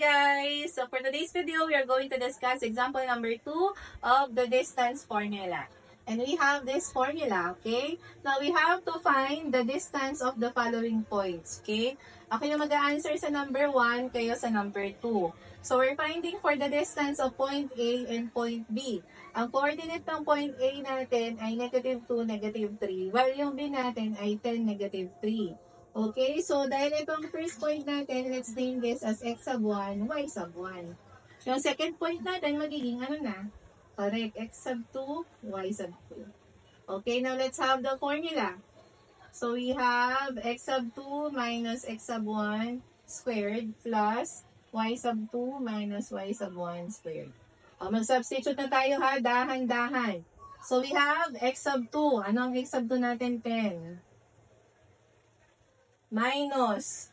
guys! So for today's video, we are going to discuss example number 2 of the distance formula. And we have this formula, okay? Now, we have to find the distance of the following points, okay? Ako yung mag-a-answer sa number 1, kayo sa number 2. So, we're finding for the distance of point A and point B. Ang coordinate ng point A natin ay -2, -3, while yung B natin ay 10, -3. Okay, so dahil itong first point natin, let's name this as x sub 1, y sub 1. Yung second point natin, magiging ano na? Correct, x sub 2, y sub 2. Okay, now let's have the formula. So we have x sub 2 minus x sub 1 squared plus y sub 2 minus y sub 1 squared. Mag-substitute na tayo ha, dahan-dahan. So we have x sub 2. Ano ang x sub 2 natin? 10. Minus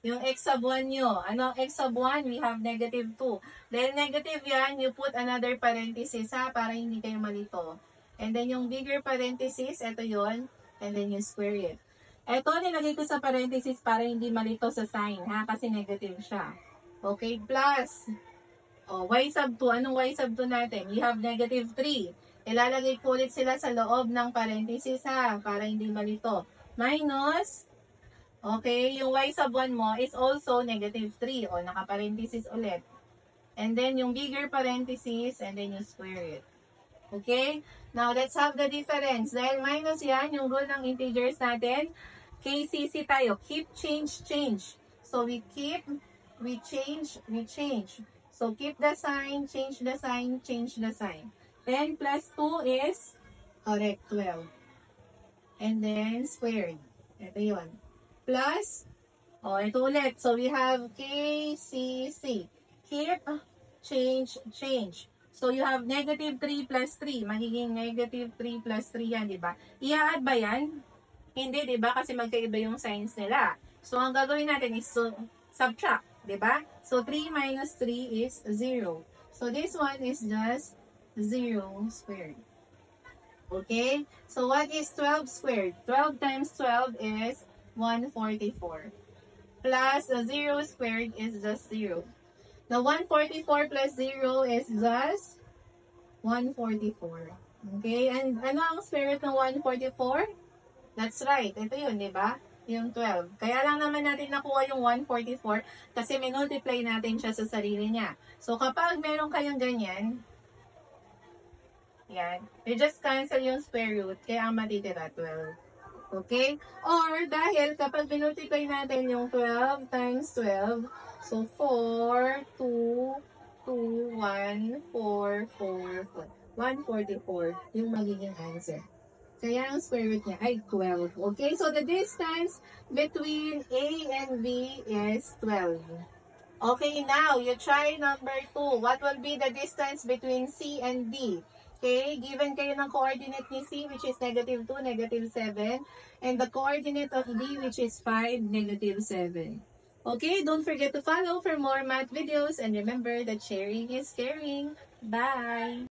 yung x sub 1 nyo. Ano ang x sub 1? We have -2. Dahil negative yan, you put another parenthesis ha, para hindi kayo malito. And then yung bigger parenthesis, ito yon, and then you square it. Ito, nilagay ko sa parenthesis para hindi malito sa sign ha, kasi negative siya. Okay, plus, y sub 2. Anong y sub 2 natin? We have -3. Ilalagay ko ulit sila sa loob ng parenthesis ha, para hindi malito. Minus, okay, yung y sub 1 mo is also -3 o naka-parenthesis ulit. And then yung bigger parenthesis and then you square it. Okay? Now, let's have the difference. Dahil minus yan, yung rule ng integers natin, KCC tayo. Keep, change, change. So, we keep, we change, we change. So, keep the sign, change the sign, change the sign. 10 plus 2 is, correct, 12. And then, squared. Ito yun. Plus, ito ulit. So, we have KCC. Keep, change, change. So, you have -3 plus 3. Magiging -3 plus 3 yan, di ba? I-add ba yan? Hindi, di ba? Kasi magkaiba yung signs nila. So, ang gagawin natin is subtract, di ba? So, 3 minus 3 is 0. So, this one is just 0 squared. Okay? So, what is 12 squared? 12 times 12 is 144. Plus 0 squared is just 0. The 144 plus 0 is just 144. Okay? And ano ang square root ng 144? That's right. Ito yun, di ba? Yung 12. Kaya lang naman natin nakuha yung 144 kasi minultiply natin siya sa sarili niya. So, kapag meron kayong ganyan, yan, you just cancel yung square root, kaya ang matitira 12. Okay? Or, dahil kapag minultiply natin yung 12 times 12, so 4, 2, 2, 1, 4, 4, 144 yung magiging answer. Kaya ang square root niya ay 12. Okay? So, the distance between A and B is 12. Okay, now, you try number 2. What will be the distance between C and D? Okay, given kayo ng coordinate ni C, which is -2, -7, and the coordinate of D, which is 5, -7. Okay, don't forget to follow for more math videos, and remember that sharing is caring. Bye!